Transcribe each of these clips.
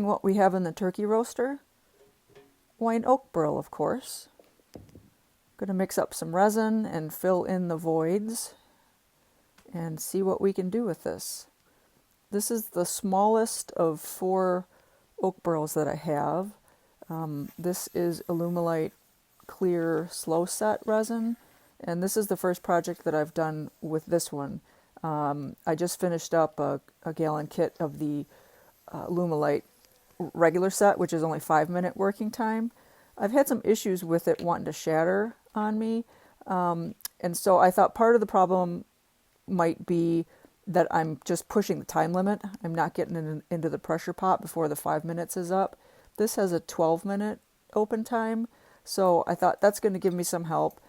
what we have in the turkey roaster. Why, an oak burl, of course. Going to mix up some resin and fill in the voids and see what we can do with this. This is the smallest of 4 oak burls that I have. This is Alumilite clear slow set resin, and this is the first project that I've done with this one. I just finished up a gallon kit of the Alumilite regular set, which is only 5-minute working time. I've had some issues with it wanting to shatter on me, and so I thought part of the problem might be that I'm just pushing the time limit. I'm not getting into the pressure pot before the 5 minutes is up. This has a 12-minute open time, so I thought that's going to give me some help.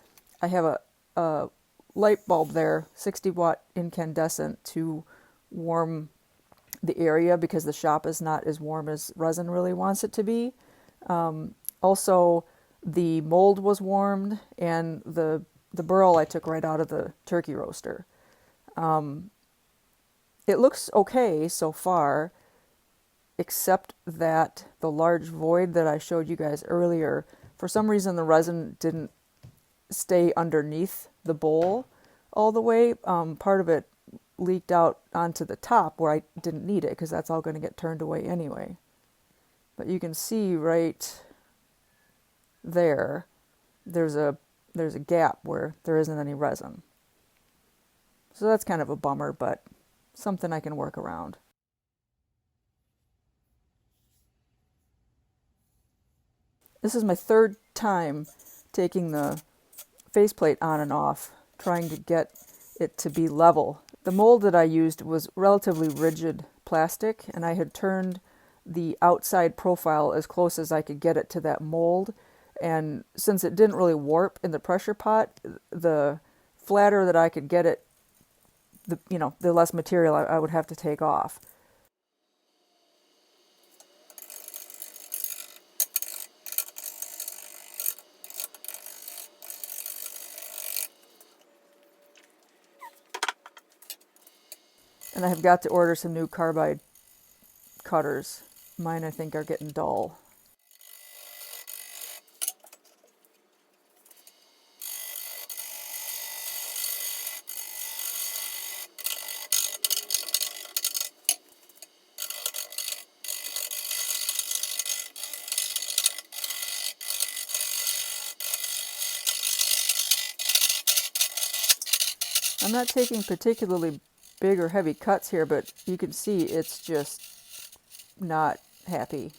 I have a light bulb there, 60-watt incandescent, to warm the area because the shop is not as warm as resin really wants it to be. Also, the mold was warmed, and the burl I took right out of the turkey roaster. It looks okay so far, except that the large void that I showed you guys earlier, for some reason the resin didn't stay underneath the bowl all the way. Part of it leaked out onto the top where I didn't need it because that's all going to get turned away anyway. But you can see right there, there's a gap where there isn't any resin. So that's kind of a bummer, but something I can work around. This is my 3rd time taking the faceplate on and off, trying to get it to be level. The mold that I used was relatively rigid plastic, and I had turned the outside profile as close as I could get it to that mold. And since it didn't really warp in the pressure pot, the flatter that I could get it, the less material I would have to take off. And I have got to order some new carbide cutters. Mine, I think, are getting dull. I'm not taking particularly big or heavy cuts here, but you can see it's just not happy.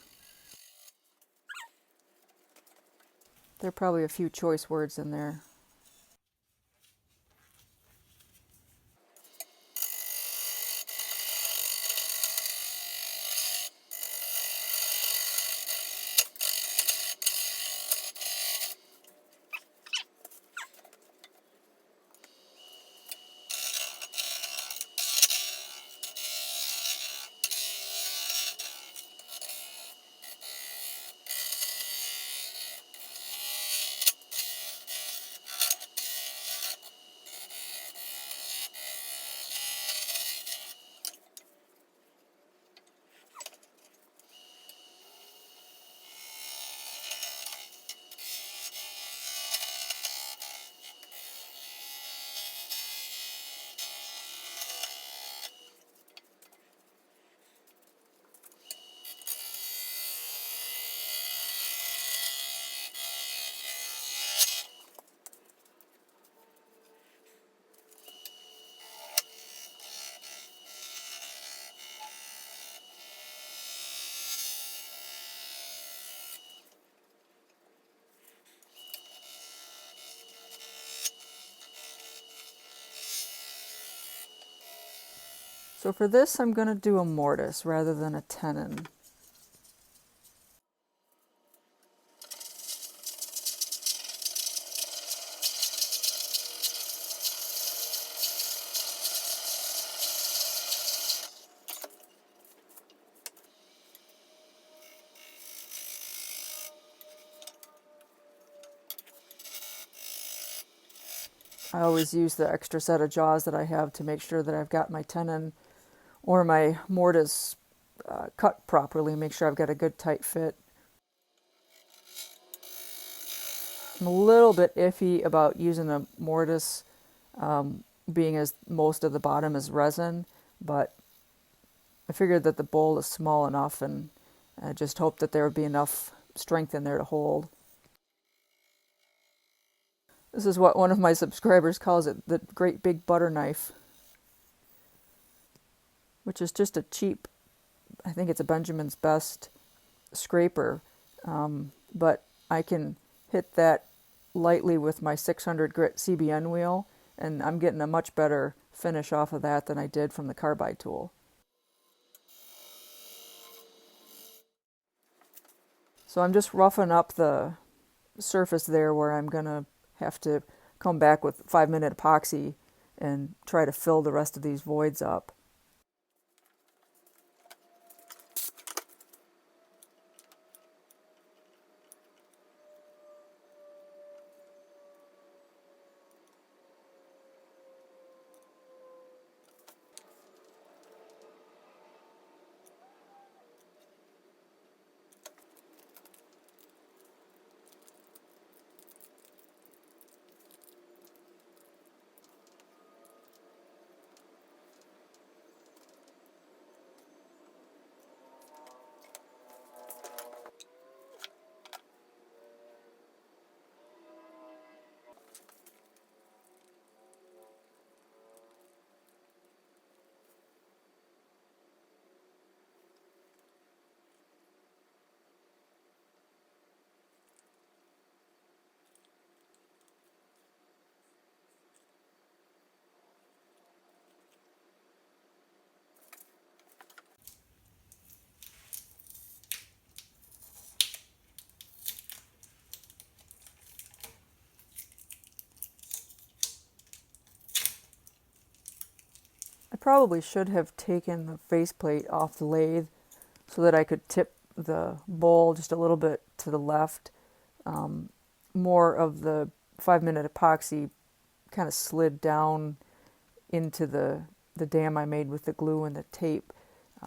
There are probably a few choice words in there. So for this, I'm going to do a mortise rather than a tenon. I always use the extra set of jaws that I have to make sure that I've got my tenon or my mortise cut properly, make sure I've got a good tight fit. I'm a little bit iffy about using a mortise, being as most of the bottom is resin, but I figured that the bowl is small enough, and I just hoped that there would be enough strength in there to hold. This is what one of my subscribers calls it, the great big butter knife, which is just a cheap, I think it's a Benjamin's Best scraper, but I can hit that lightly with my 600 grit CBN wheel, and I'm getting a much better finish off of that than I did from the carbide tool. So I'm just roughing up the surface there where I'm going to have to come back with 5-minute epoxy and try to fill the rest of these voids up. I probably should have taken the faceplate off the lathe so that I could tip the bowl just a little bit to the left. More of the 5-minute epoxy kind of slid down into the dam I made with the glue and the tape,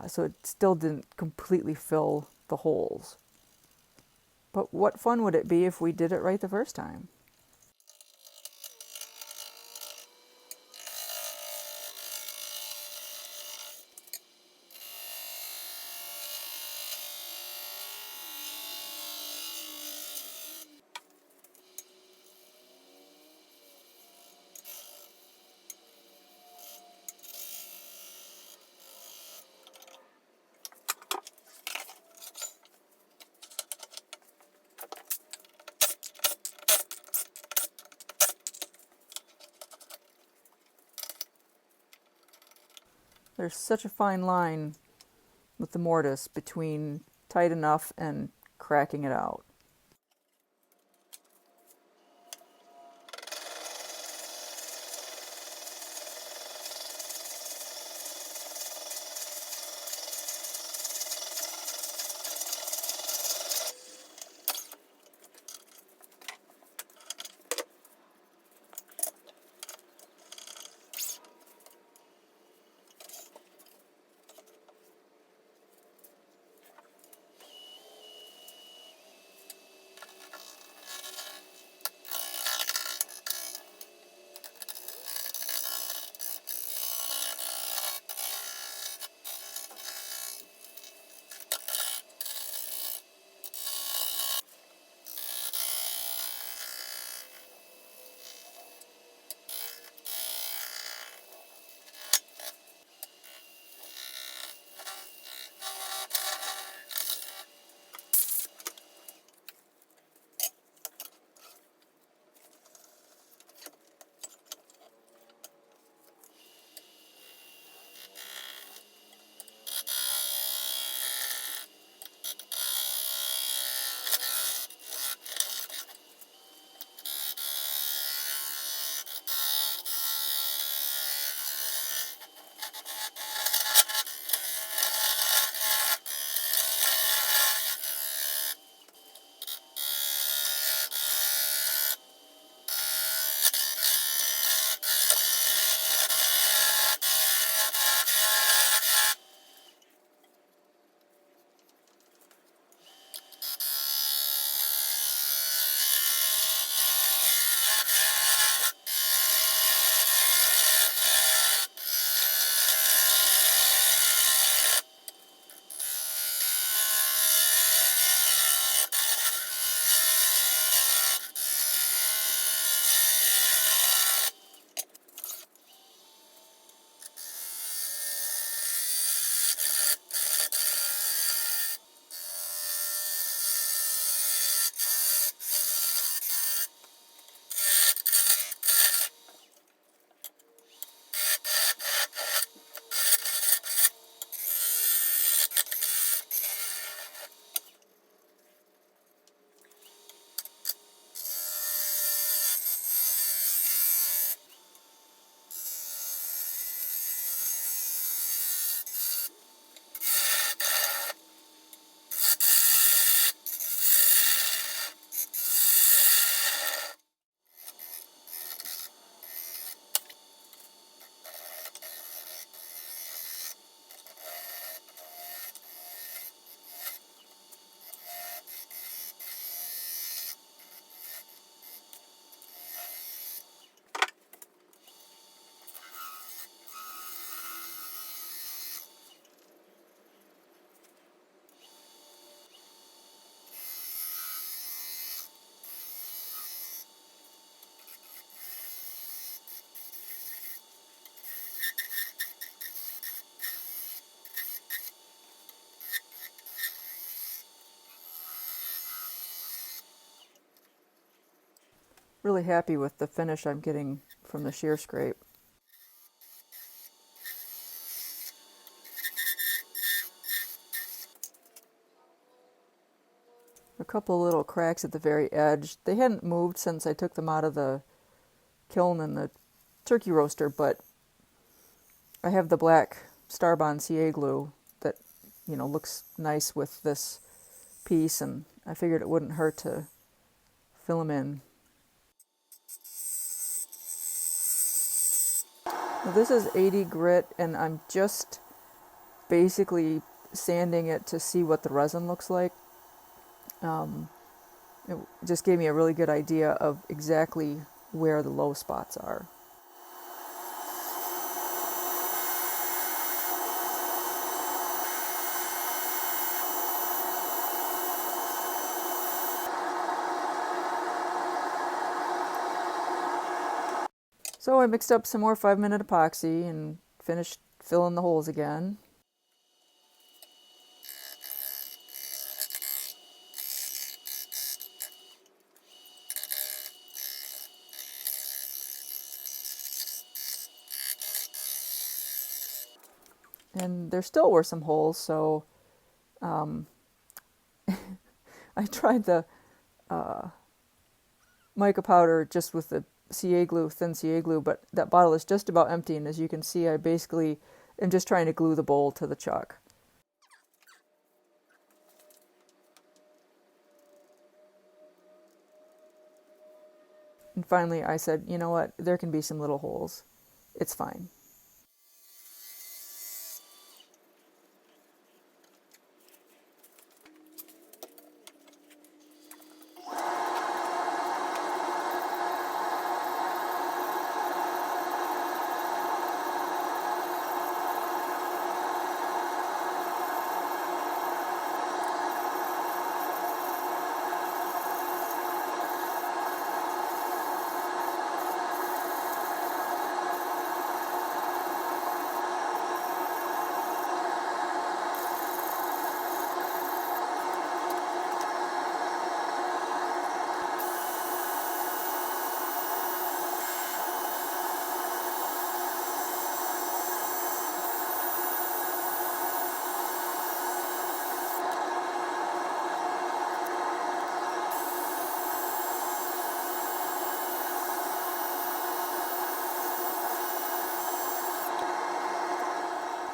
so it still didn't completely fill the holes. But what fun would it be if we did it right the first time? There's such a fine line with the mortise between tight enough and cracking it out. Really happy with the finish I'm getting from the shear scrape. A couple little cracks at the very edge. They hadn't moved since I took them out of the kiln and the turkey roaster, but I have the black Starbond CA glue that, looks nice with this piece, and I figured it wouldn't hurt to fill them in. Now this is 80 grit, and I'm just basically sanding it to see what the resin looks like. It just gave me a really good idea of exactly where the low spots are. So I mixed up some more 5-minute epoxy and finished filling the holes again. And there still were some holes, so I tried the mica powder just with the CA glue, thin CA glue, but that bottle is just about empty, and as you can see, I basically am just trying to glue the bowl to the chuck. And finally I said, you know what, there can be some little holes. It's fine.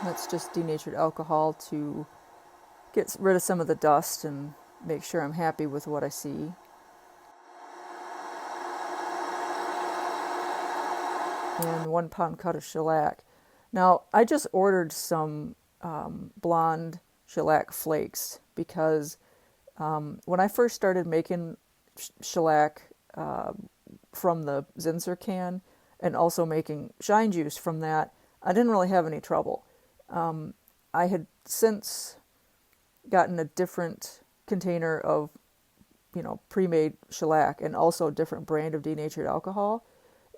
That's just denatured alcohol to get rid of some of the dust and make sure I'm happy with what I see. And 1 pound cut of shellac. Now, I just ordered some blonde shellac flakes because when I first started making shellac from the Zinsser can and also making shine juice from that, I didn't really have any trouble. I had since gotten a different container of, pre-made shellac and also a different brand of denatured alcohol.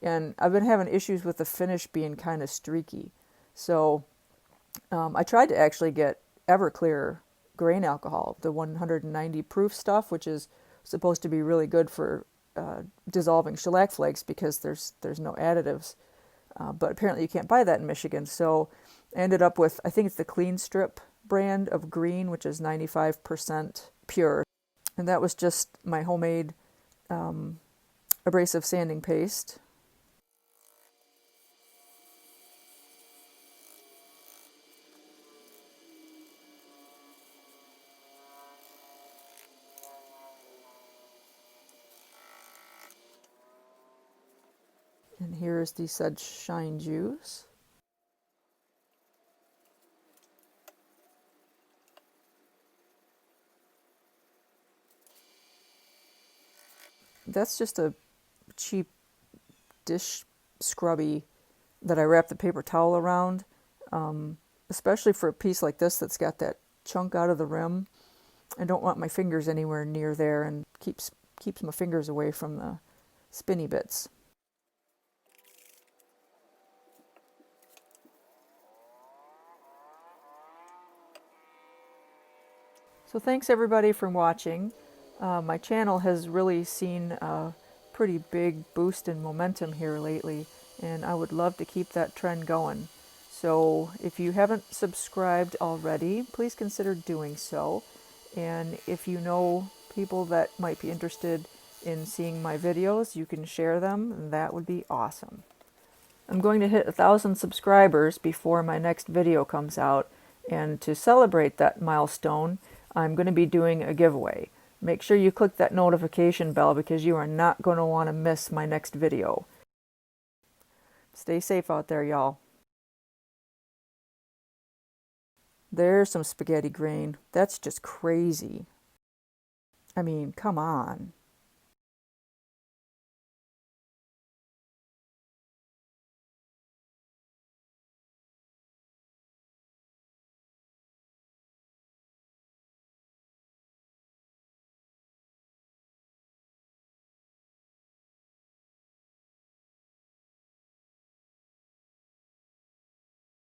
And I've been having issues with the finish being kind of streaky. So I tried to actually get Everclear grain alcohol, the 190 proof stuff, which is supposed to be really good for dissolving shellac flakes because there's no additives. But apparently you can't buy that in Michigan. So I ended up with, I think it's the Clean Strip brand of green, which is 95% pure. And that was just my homemade abrasive sanding paste. And here is the said shine juice. That's just a cheap dish scrubby that I wrap the paper towel around, especially for a piece like this that's got that chunk out of the rim. I don't want my fingers anywhere near there, and keeps my fingers away from the spinny bits. So thanks everybody for watching. My channel has really seen pretty big boost in momentum here lately, and I would love to keep that trend going. So if you haven't subscribed already, please consider doing so. And if you know people that might be interested in seeing my videos, you can share them, and that would be awesome. I'm going to hit 1,000 subscribers before my next video comes out, and to celebrate that milestone, I'm going to be doing a giveaway. Make sure you click that notification bell because you are not going to want to miss my next video. Stay safe out there, y'all. There's some spaghetti grain. That's just crazy. I mean, come on.